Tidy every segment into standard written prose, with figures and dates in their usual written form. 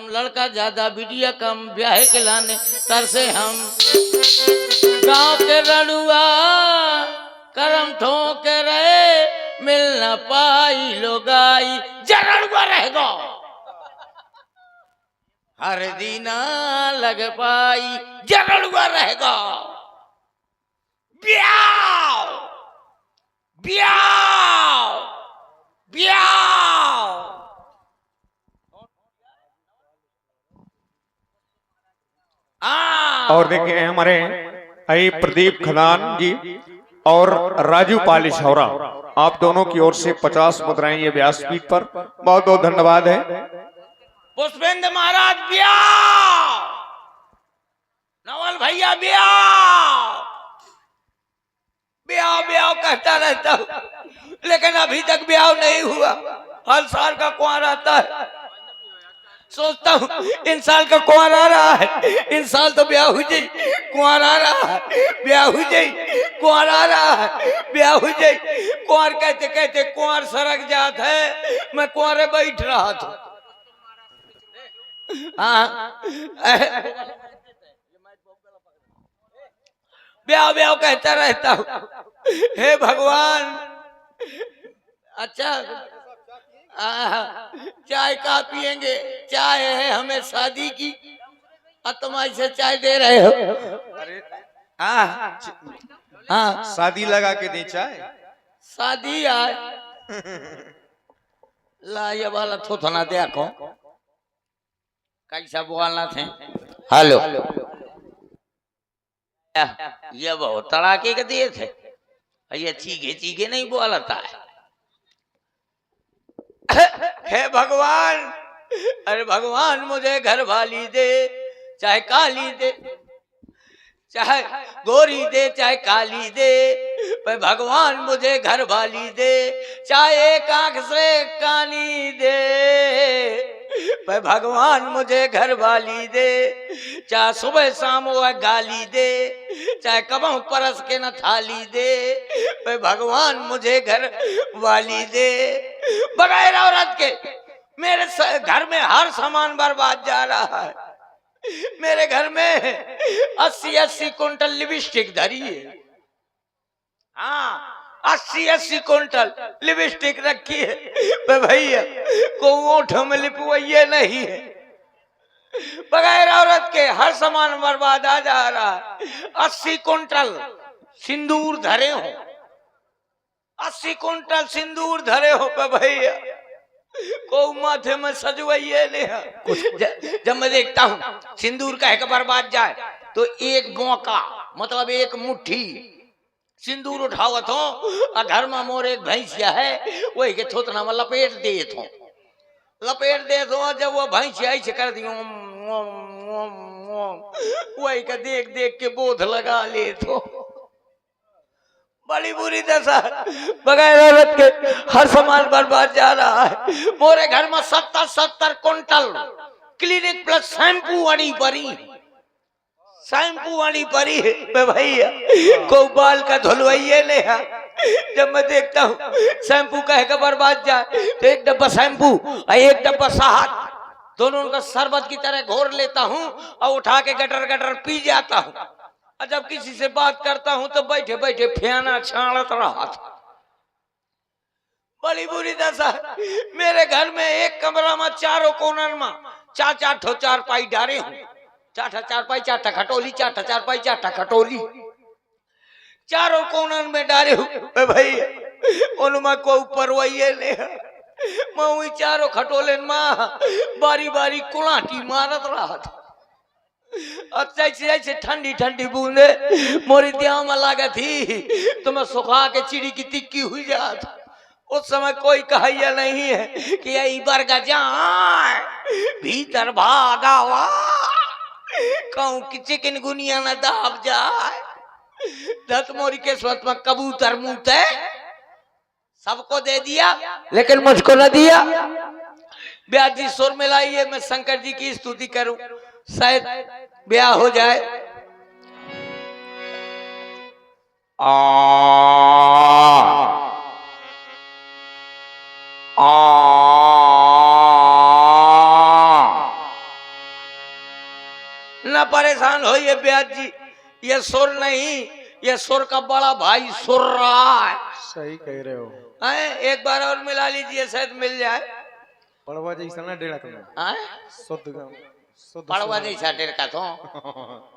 लड़का ज्यादा बिटिया कम, ब्याह के लाने तरसे हम। गांव के रड़ुआ करम ठोक रहे, मिल न पाई लोगाई, जरड़ुआ रहेगा हर दीना लग पाई, जरड़ुआ रहेगा। ब्याह ब्याह ब्याह। और देखिए हमारे आई प्रदीप खदान जी और राजू पालिशौरा, आप दोनों की ओर से 50 मुद्राएं ये व्यासपीठ पर, बहुत बहुत धन्यवाद है। पुष्पेंद्र महाराज ब्याह, नवल भैया ब्याह ब्याह ब्याह कहता रहता हूँ, लेकिन अभी तक ब्याह नहीं हुआ। हर साल का कुंवर आता है, सोचता हूँ इन साल का कुंवर आ रहा है, इन साल तो ब्याह हो जाए, कुंवर आ रहा है, ब्याह हो जाए, कुंवर आ रहा है, ब्याह हो जाए। कुंवर कहते कहते कुंवर सरक जाता है, मैं कुंवरे बैठ रहा था। हाँ ब्याह ब्याह कहता रहता हूँ। हे भगवान, अच्छा चाय का पिएंगे? चाय है हमें शादी की, और तुम ऐसे चाय दे रहे हो? अरे हाँ हाँ, शादी लगा के दी चाय। शादी आए ला ये वाला थोथना देखो कैसा बोलना थे। हेलो, ये बहुत तड़ाके के दिए थे, ये चीखे चीखे नहीं बोलता है। हे भगवान, अरे भगवान मुझे घर वाली दे, चाहे काली दे, चाहे गोरी दे, चाहे काली दे, पर भगवान मुझे घर वाली दे, चाहे एक आंख से कानी दे, पर भगवान मुझे घर वाली दे, चाहे सुबह शाम वो गाली दे, चाहे कबहू परस के न थाली दे, पर भगवान मुझे घर वाली दे। बगैर औरत के मेरे घर में हर सामान बर्बाद जा रहा है। मेरे घर में 80-80 कुंटल लिपस्टिक धरी है। हाँ 80-80 कुंटल लिपस्टिक रखी है, पे भैया को ओठ में लिपवाइए नहीं है। बगैर औरत के हर सामान बर्बाद आ जा रहा है। 80 कुंटल सिंदूर धरे हो, 80 कुंटल सिंदूर धरे हो पे भैया, को माथे में सजवाइए नहीं। जब मैं देखता हूँ सिंदूर कह के बर्बाद जाए, तो एक मौका मतलब एक मुट्ठी सिंदूर उठावत हो, और घर में मोर एक भैंसिया है, वही के थोतना में लपेट दे दो। जब वो भैंसिया ऐसे कर दी वही का देख देख के बोध लगा ले तो बड़ी बुरी दशा। बगैर औरत के हर सामान बर्बाद जा रहा है। मोरे घर में 70-70 कुंटल क्लिनिक प्लस शैम्पू वाली परी है भैया, को बाल का धुलवाइए ले। जब मैं देखता हूँ शैम्पू कह के बर्बाद जाए, तो एक डब्बा शैम्पू और एक डब्बा शहद दोनों का शरबत की तरह घोर लेता हूँ और उठा के गटर गटर पी जाता हूँ। और जब किसी से बात करता हूँ तो बैठे बैठे फेना छाड़त रहा था। बड़ी बुरी दशा। मेरे घर में एक कमरा में चारों कोनर में चार ठो चारपाई डारे हूँ, चार चारपाई, चार खटोली, चार चारपाई, चार खटोली चारों कोनर में डारे हूँ भैया। उनमें को ऊपर वही ले मैं चारों खटोले माँ बारी बारी कुलाटी मारत रहा था। अच्छा ऐसे ठंडी ठंडी बूंदे मोरी दिया में लगा थी, तो मैं सुखा के चिड़ी की टिक्की हुई जात। उस समय कोई कहिया नहीं है कि यही बरगा जाए भीतर भागा हुआ कहूं कि चिकन गुनिया न दाब जाए। दत्त मोरी के स्वत में कबूतर मुँह सबको दे दिया, लेकिन मुझको न दिया। ब्याह जी सुर मिलाइए, मैं शंकर जी की स्तुति करूं, शायद ब्याह हो जाए। आ आ न परेशान हो ये ब्याज जी, ये सुर नहीं, ये सुर का बड़ा भाई सुर रहा है। सही कह रहे हो। हैं? एक बार और मिला लीजिए, शायद मिल जाए। पड़वा जैसा ना डेढ़ में हैं? शुद्ध पड़वा जैसा टेर का तो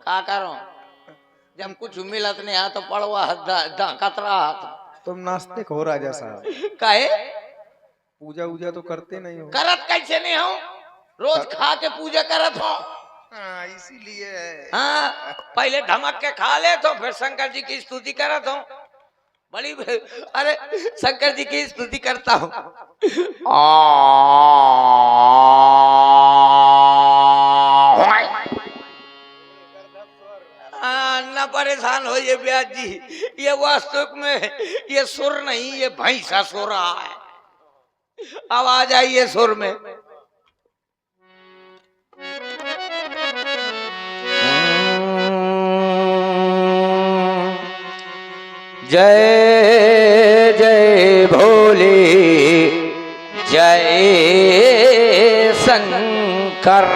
का करो, जब कुछ मिलत नहीं है तो पड़वा कतरा तुम नास्तिक हो राजा साहब, काहे पूजा वूजा तो करते नहीं हो। करत कैसे नहीं हो, रोज खा के पूजा करत हो। इसीलिए हाँ, पहले धमक के खा ले तो फिर शंकर जी की स्तुति करत हो। बड़ी अरे शंकर जी की स्तुति करता हूँ। न परेशान हो ये ब्याज जी, ये वास्तव में ये सुर नहीं, ये भैंसा सो रहा है। आवाज आई है सुर में। जय जय भोले, जय शंकर,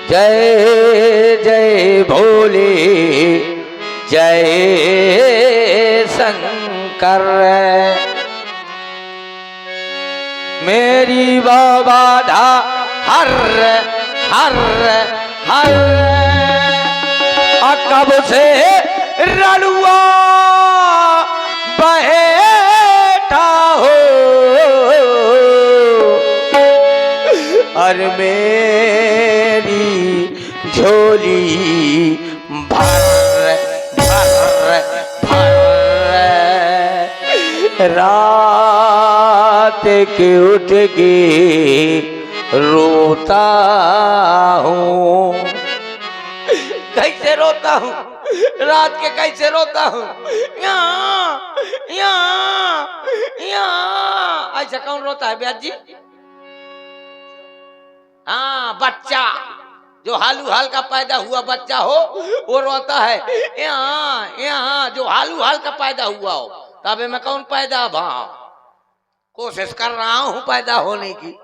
जय जय भोले, जय शंकर। मेरी बाबा धा हर हर हर, कब से रलुआ बैठा हो, और मेरी झोली भर भर भर, रात के उठ के रोता हूँ। कैसे रोता हूँ, रात के कैसे रोता हूँ, यहाँ यहाँ यहाँ। ऐसा कौन रोता है ब्याज जी? हाँ, बच्चा जो हालू हाल का पैदा हुआ बच्चा हो वो रोता है। यहाँ यहाँ जो हालू हाल का पैदा हुआ हो, तबे मैं कौन पैदा भाव, कोशिश कर रहा हूँ पैदा होने की।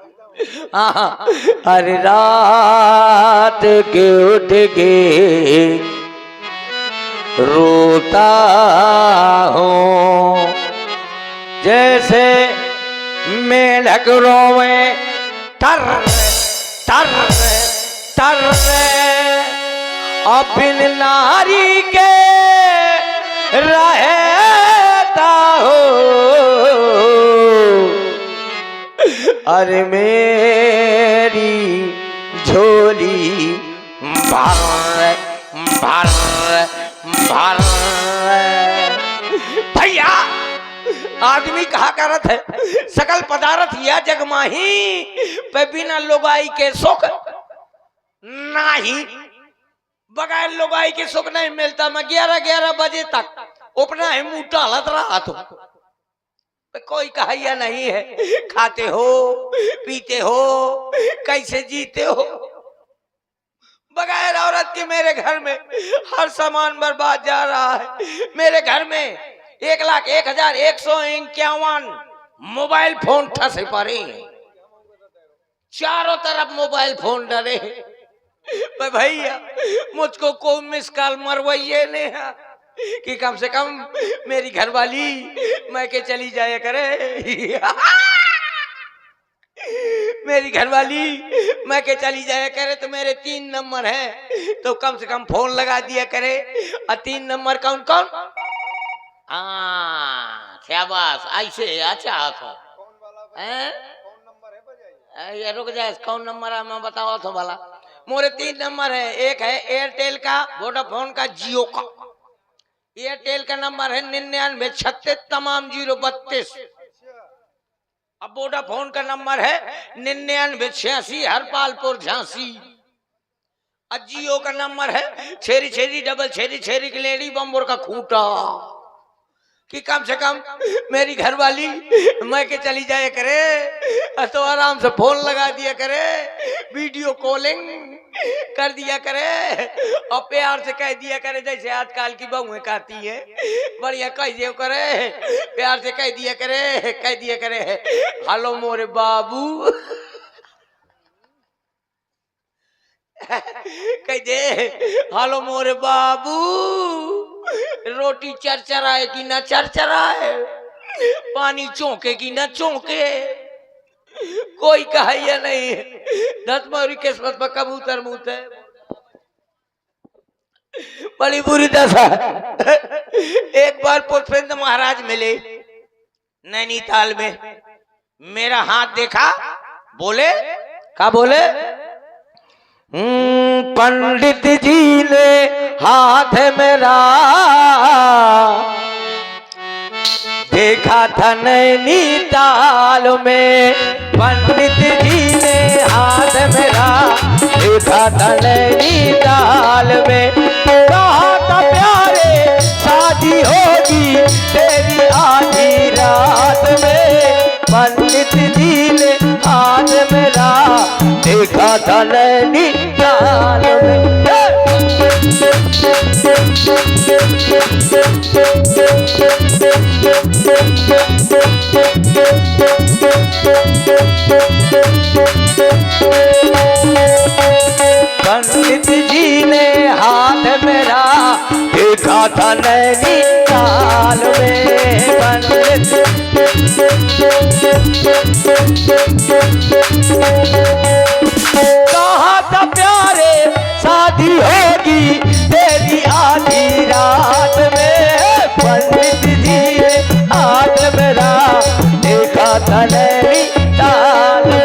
अरे रात के उठ के रोता हूँ, जैसे मेढक रोवे टर टर टर, बिन नारी के रहता हो। अरे मेरी झोली भर भर भर। भैया आदमी कहा करत है, सकल पदार्थ या जग माही, पे बिना लुगाई के सुख नहीं। बगैर लुगाई के सुख नहीं मिलता। मैं 11-11 बजे तक अपना ही मुंह टहलत रहा तो कोई कहिया नहीं है। खाते हो, पीते हो, कैसे जीते हो। बगैर औरत के मेरे घर में हर सामान बर्बाद जा रहा है। मेरे घर में 1,01,151 मोबाइल फोन ठसे पड़े हैं, चारों तरफ मोबाइल फोन डरे। भैया मुझको कोई मिस कॉल मरवाइए ने कि कम से कम मेरी घरवाली मैं के चली जाया करे। मेरी घरवाली मैं के चली जाया करे तो मेरे 3 नंबर है, तो कम से कम फोन लगा दिया करे। और 3 नंबर कौन कौन? शाबाश, ऐसे अच्छा तो ये रुक जाए, कौन नंबर है मैं बताओ तो भला। मोरे 3 नंबर है, एक है एयरटेल का, वोडाफोन का, जियो का। एयरटेल का नंबर है 9936 तमाम 032। अब वोडाफोन का नंबर है 9986 हरपालपुर झांसी। और जियो का नंबर है 66666 गिलेड़ी बम्बोर का खूंटा। कि कम से कम मेरी घरवाली मैं के चली जाए करे तो आराम से फोन लगा दिया करे, वीडियो कॉलिंग कर दिया करे और प्यार से कह दिया करे, जैसे आजकल की बहुएं कहती है बढ़िया कह दिया करे, प्यार से कह दिया करे, हेलो मोरे बाबू। कह दे हालो मोरे बाबू, रोटी चरचराए कि ना चरचराए, पानी चौंके कि ना चौंके, कोई कहा या नहीं। दस मोरी किस्मत में कबूतर मुँह है, बड़ी बुरी दशा। एक बार पुष्पेंद्र महाराज मिले नैनीताल में, मेरा हाथ देखा, बोले क्या बोले, पंडित जी ने हाथ मेरा देखा था नैनीताल में, पंडित जी ने हाथ मेरा देखा था नैनीताल में, कहा था प्यारे शादी होगी तेरी आधी रात में, पंडित जी ने हाथ मेरा देखा था नैनीताल में। पंडित जी ने हाथ मेरा देखा था नैनीताल में, पंडित कहा था प्यारे शादी होगी तेरी आधी रात में, पंडित जी ने हाथ मेरा देखा था नैनीताल में।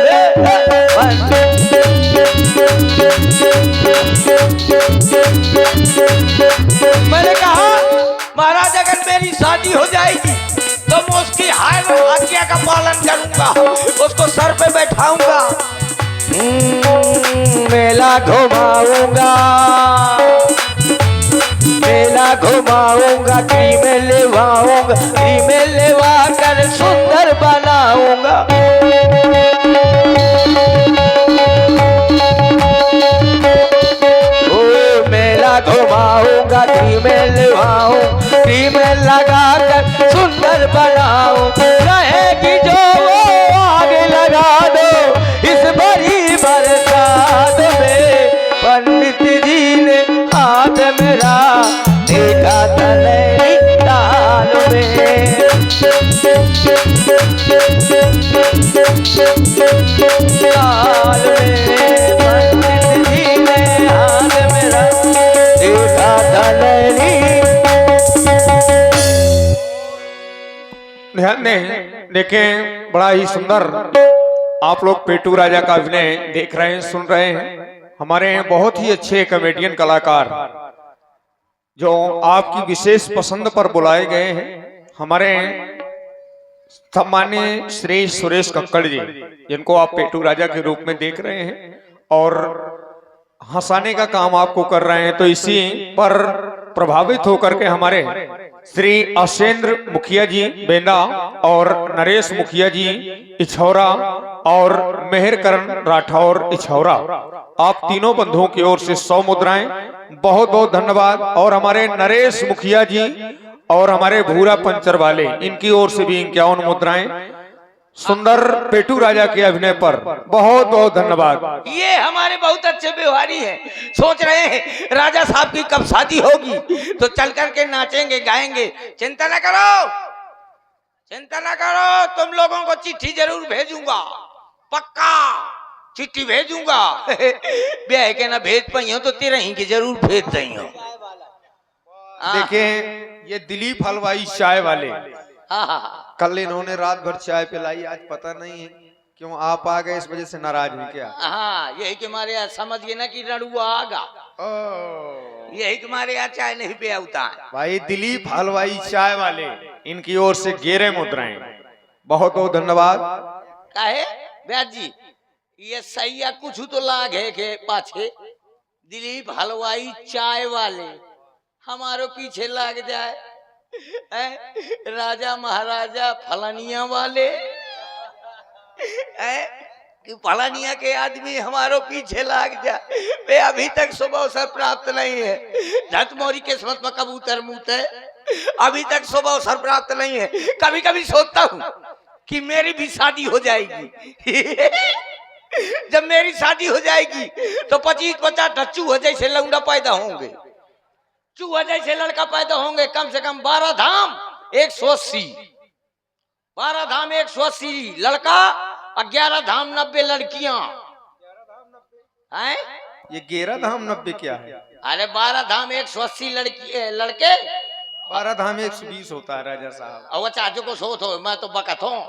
मैंने कहा महाराज अगर मेरी शादी हो जाएगी तो मैं उसकी हर आज्ञा का पालन करूंगा, उसको सर पे बैठाऊंगा, मेला घुमाऊंगा, मेला घुमाऊंगा, क्रीमें लेवाऊंगा, क्रीमें लेवा कर सुंदर बनाऊंगा। ओ मेला घुमाऊंगा, क्रीमें लेवाऊं, क्रीमें लगा कर सुंदर बनाऊं, रहेगी जो वो आगे लगा दो इस बड़ी बरसात में, पंडित जी ने हाथ मेरा देखा था नैनीताल में, ताल में, पंडित जी ने हाथ मेरा देखा था ध्यान दें, देखें बड़ा ही सुंदर आप लोग पेटू राजा का अभिनय देख रहे हैं, सुन रहे हैं। हमारे यहाँ बहुत ही अच्छे कॉमेडियन कलाकार जो आपकी विशेष पसंद पर बुलाए गए हैं, हमारे सम्माननीय श्री सुरेश कक्कड़ जी, जिनको आप पेटू राजा के रूप में देख रहे हैं और हंसाने का काम आपको कर रहे हैं। तो इसी पर प्रभावित होकर के हमारे श्री अशेंद्र मुखिया जी बेंदा और नरेश मुखिया जी इछौरा और मेहरकरण राठौर इछौरा, आप तीनों बंधुओं की ओर से 100 मुद्राएं, बहुत बहुत धन्यवाद। और हमारे नरेश मुखिया जी और हमारे भूरा पंचर वाले, इनकी ओर से भी 51 मुद्राएं, सुंदर पेटू राजा के अभिनय पर बहुत बहुत धन्यवाद। ये हमारे बहुत अच्छे व्यवहारी हैं, सोच रहे हैं राजा साहब की कब शादी होगी तो चल करके नाचेंगे गाएंगे। चिंता न करो, चिंता न करो, तुम लोगों को चिट्ठी जरूर भेजूंगा, पक्का चिट्ठी भेजूंगा। ब्याह के ना भेज पाई हो तो तेरा ही के जरूर भेज दई हो। देखें ये दिलीप हलवाई चाय वाले, कल इन्होंने रात भर चाय पिलाई, आज पता नहीं है क्यों आप आ गए, इस वजह से नाराज हैं क्या? हाँ, यही के मारे आज समझ गए ना कि रड़ुआ आगा, यही के मारे आज चाय नहीं पिया होता है। भाई दिलीप हलवाई चाय वाले, इनकी ओर से 11 मुद्राएं, बहुत बहुत धन्यवाद। काहे ब्याज जी ये सही है, कुछ तो लाग है के पाछे दिलीप हलवाई चाय वाले हमारो पीछे लाग जाए, राजा महाराजा फलानिया वाले, कि फलानिया के आदमी हमारो पीछे लाग जाए। वे अभी तक शुभ अवसर प्राप्त नहीं है, झट मोरी किस्मत में कबूतर मुँह है, अभी तक शुभ अवसर प्राप्त नहीं है। कभी कभी सोचता हूँ कि मेरी भी शादी हो जाएगी। जब मेरी शादी हो जाएगी तो 25-50 चूहे जैसे लौंडा पैदा होंगे, चूहा जैसे लड़का पैदा होंगे। कम से कम 12 धाम 180, 12 धाम 180 लड़का और 11 धाम 90 लड़कियां हैं। ये 11 धाम 90 क्या है? अरे 12 धाम 180 लड़के, 12 धाम 120 होता है राजा साहब। और चाचू को सोच हो, मैं तो बकत हूँ।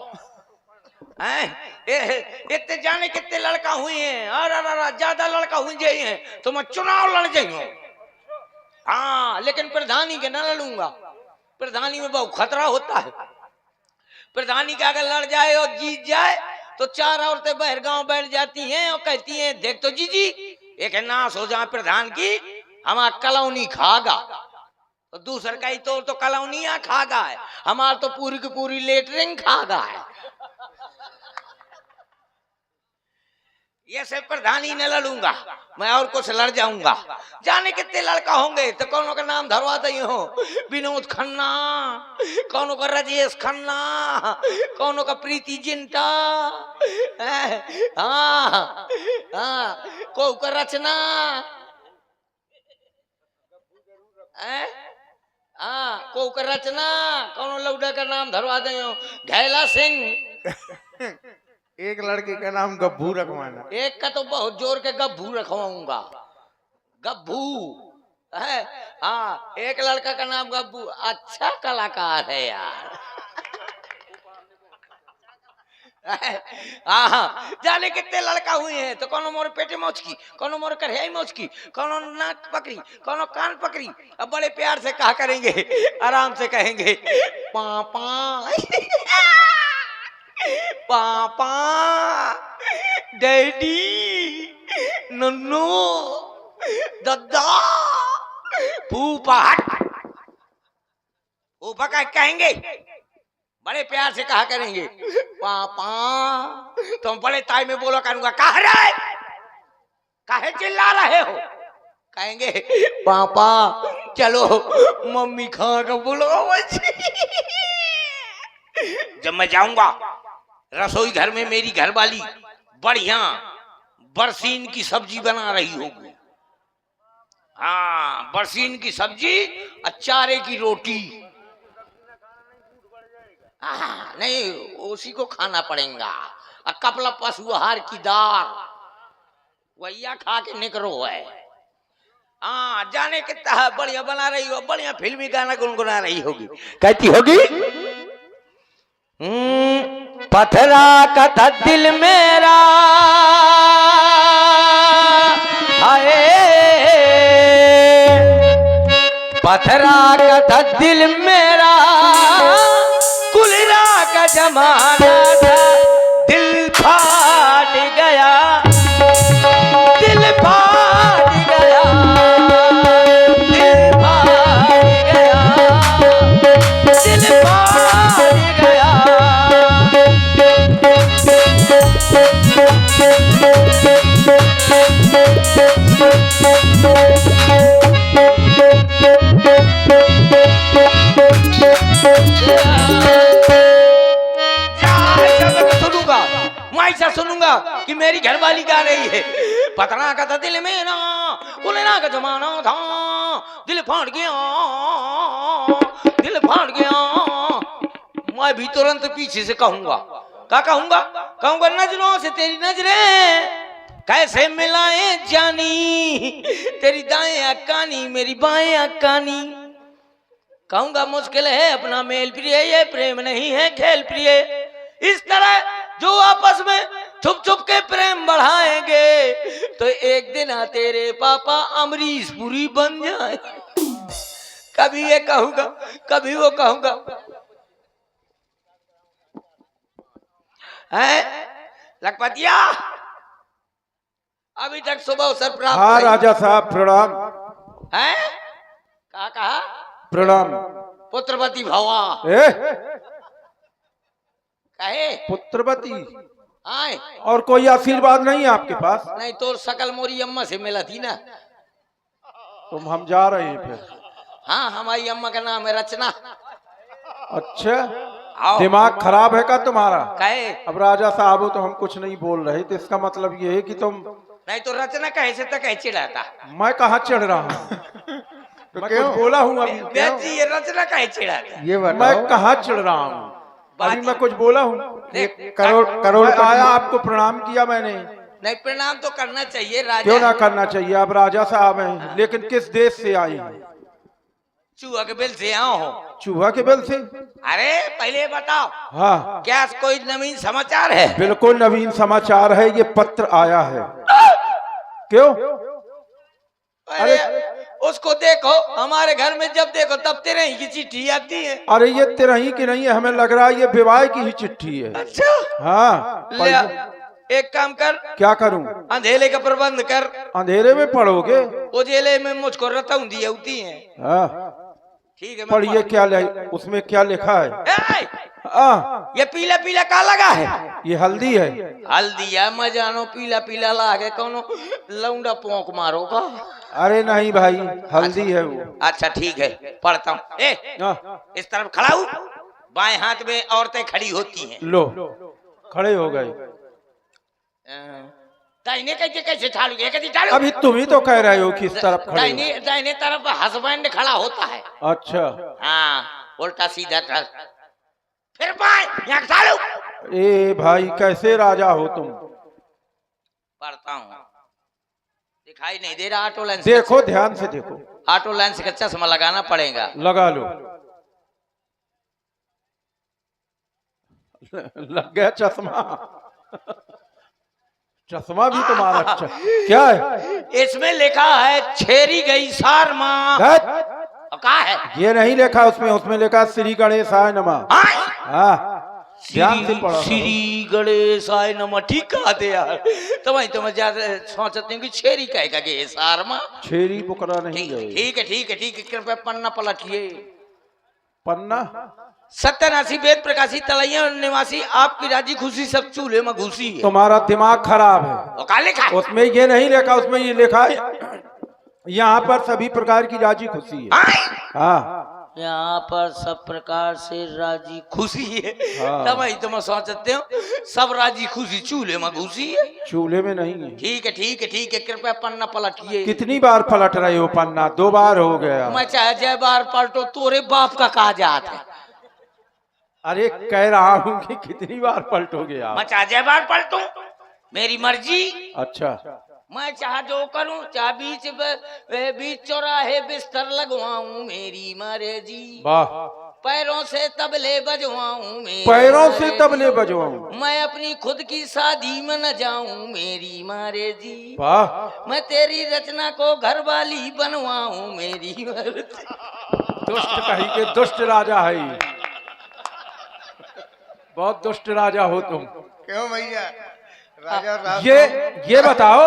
इतने जाने कितने लड़का हुए हैं, अरे ज्यादा लड़का हुए हैं तो मैं चुनाव लड़ जाइयो। हाँ, लेकिन प्रधानी के ना लड़ूंगा, प्रधानी में बहुत खतरा होता है। प्रधानी का अगर लड़ जाए और जीत जाए तो 4 औरतें बाहर गांव बैठ जाती हैं और कहती हैं देख तो जीजी एक नाश हो जाए प्रधान की, हमारा कलौनी खागा। तो दूसर का ही तो कलौनिया खागा है, हमार तो पूरी की पूरी लेटरिंग खागा है। ये से प्रधानी न लड़ूंगा मैं, और कुछ लड़ जाऊंगा। जाने कितने लड़का होंगे तो कौनों का नाम धरवा दई हो, विनोद खन्ना, कौनों का राजेश खन्ना, कौनों का प्रीति जिंटा, हाँ हाँ, को का रचना, हाँ को का रचना, कौनों लौड़ा का नाम धरवा दई हो, घैला सिंह। एक लड़के का नाम गब्बू रखवाना। एक का तो बहुत जोर के गब्बू रखवाऊंगा, गब्बू है। हाँ, एक लड़का का नाम गब्बू, अच्छा कलाकार है यार। हाँ, जाने कितने लड़का हुए हैं तो कौन मोर पेटे मौज की, कौन मोर कढ़ाई मौज की, कौन नाक पकड़ी, कौन कान पकड़ी। अब बड़े प्यार से कहा करेंगे, आराम से कहेंगे पापा पापा, डैडी, नन्नू, दद्दा, फूफा। फूफा का कहेंगे, बड़े प्यार से कहा करेंगे पापा। तो हम बड़े ताई में बोला करूंगा कहा रहे, काहे चिल्ला रहे हो, कहेंगे पापा चलो मम्मी खा कर बोलो। जब मैं जाऊंगा रसोई घर में मेरी घरवाली बढ़िया बरसीन की सब्जी बना रही होगी। हाँ, बरसीन की सब्जी और चारे की रोटी। हाँ, नहीं उसी को खाना पड़ेगा। और कपला पशु आहार की दाल वैया खा के निकरो है। हाँ, जाने कितना बढ़िया बना रही हो, बढ़िया फिल्मी गाना गुनगुना रही होगी। कहती होगी पथरा का था दिल मेरा, हाय पथरा का था दिल मेरा, कुलरा का जमाना था, दिल फाट गया, दिल फाट गया, दिल फाट गया, दिल फाट गया। सुनूंगा मैं ऐसा सुनूंगा कि मेरी घरवाली गा रही है पतना का था दिल में ना, कुलना का जमाना था, दिल फाड़ गया, दिल फाड़ गया। मैं भी तुरंत पीछे से कहूंगा, क्या कहूंगा? कहूंगा नजरों से तेरी नजरें कैसे मिलाए जानी, तेरी दाएं अकानी मेरी बाएं अकानी। कहूंगा मुश्किल है अपना मेल प्रिय, ये प्रेम नहीं है खेल प्रिय। इस तरह जो आपस में छुप छुप के प्रेम बढ़ाएंगे तो एक दिन तेरे पापा अमरीश पुरी बन जाए। कभी ये कहूंगा कभी वो कहूंगा। है लखपतिया अभी तक सुबह अवसर प्राप्त। हाँ राजा साहब प्रणाम। है कहा प्रणाम। पुत्रवती भवा कहे पुत्रवती आए। और कोई आशीर्वाद नहीं है आपके पास? नहीं तो सकल मोरी अम्मा से मिला थी ना। तुम हम जा रहे हैं फिर? हाँ, हमारी अम्मा का नाम है रचना। अच्छा आओ। दिमाग खराब है का तुम्हारा? कहे अब राजा साहब हो तो हम कुछ नहीं बोल रहे, तो इसका मतलब ये है कि तुम नहीं तो रचना कैसे तक कैसे रहता मैं कहाँ चढ़ रहा हूँ? मैं कुछ बोला हूँ अभी? व्यास जी ये रचना कैसे रहता ये मैं बताओ, कहाँ चढ़ रहा हूँ? अभी मैं कुछ बोला हूँ? करोड़ करोड़ मैं आया, आपको प्रणाम किया मैंने। नहीं प्रणाम तो करना चाहिए राजा। क्यों ना करना चाहिए? आप राजा साहब हैं, लेकिन किस देश से आए हैं? चूहा के बिल से आओ हो। चूहा के बल से? अरे पहले बताओ हाँ, क्या कोई नवीन समाचार है? बिल्कुल नवीन समाचार है, ये पत्र आया है। क्यों? अरे उसको देखो, हमारे घर में जब देखो तब तेरे ही की चिट्ठी आती है। अरे ये तिरही की नहीं है, हमें लग रहा है ये विवाह की ही चिट्ठी है। अच्छा हाँ, ले एक काम कर, क्या करूं? अंधेरे का प्रबंध कर। अंधेरे में पढ़ोगे? उजेले में मुझको रतौं दी होती है। हाँ, ठीक है मैं पढ़िए क्या उसमें क्या लिखा है? ए, ये पीला पीला का लगा है? ये हल्दी है। हल्दी है? मैं जानो पीला पीला लागे कोनो लौंडा पोंक मारोगा। अरे नहीं भाई, हल्दी है वो। अच्छा ठीक है पढ़ता हूँ। इस तरफ खड़ा हूँ, बाएं हाथ में औरतें खड़ी होती हैं। लो खड़े हो गए। दाहिने कैसे कैसे ठालू? कैसे ठालू? अभी तुम ही तो कह रहे हो कि इस तरफ खड़े दाहिने दाहिने तरफ हस्बैंड खड़ा होता है। हो। अच्छा, हाँ उल्टा सीधा ठाल, फिर बाएं यहाँ ठालू। ए भाई कैसे राजा हो तुम? पढ़ता हूँ, दिखाई नहीं दे रहा। ऑटो लेंस देखो ध्यान से देखो। ऑटो लेंस का चश्मा लगाना पड़ेगा। लगा लो। लग गया चश्मा। चश्मा भी तुम्हारा अच्छा। क्या है इसमें लिखा है छेरी गई सार माँ। कहा है? ये नहीं लिखा उसमें, उसमें लिखा श्री गणेशाय नमः। हाँ, ध्यान से पढ़ो। श्री गणेशाय नमः। ठीक कहते यार, तुम्हें तो मैं ज्यादा सोचते हैं कि छेरी कहेगा कि सार माँ। छेरी बुकरा नहीं गए। ठीक है ठीक है ठीक है, कृपया पन्ना पलटिए। पन्ना? सत्यानाशी वेद प्रकाशी तलैया निवासी आपकी राजी खुशी सब चूल्हे में घुसी है। तुम्हारा दिमाग खराब है। वो का लिखा है? उसमें ये नहीं लिखा, उसमें ये लिखा है यहाँ पर सभी प्रकार की राजी खुशी है। हाँ, यहाँ पर सब प्रकार से राजी खुशी है। हाँ। तब ही तो मैं सोचते हो सब राजी खुशी चूल्हे में घुसी है। चूल्हे में नहीं है। ठीक है ठीक है ठीक है, कृपया पन्ना पलटिए। कितनी बार पलट रहे हो पन्ना? 2 बार हो गया। मैं चाहे जय बार पलटो, तोरे बाप का कहा जाता है। अरे कह रहा हूँ कि कितनी बार पलटोगे आप? मैं चाहे जय बार पलटू, मेरी मर्जी। अच्छा, मैं चाह जो करूं, चाहे बीच चौराहे बिस्तर लगवाऊं, मेरी मर्जी। वाह। पैरों से तबले बजवाऊं, मेरी पैरों से तबले बजवाऊं। मैं अपनी खुद की शादी में न जाऊं, मेरी मर्जी। वाह। मैं तेरी रचना को घर वाली बनवाऊं, मेरी मर्जी। दुष्ट कहीं के दुष्ट राजा है ये। बहुत दुष्ट राजा हो तुम। क्यों भैया? राजा साहब ये बताओ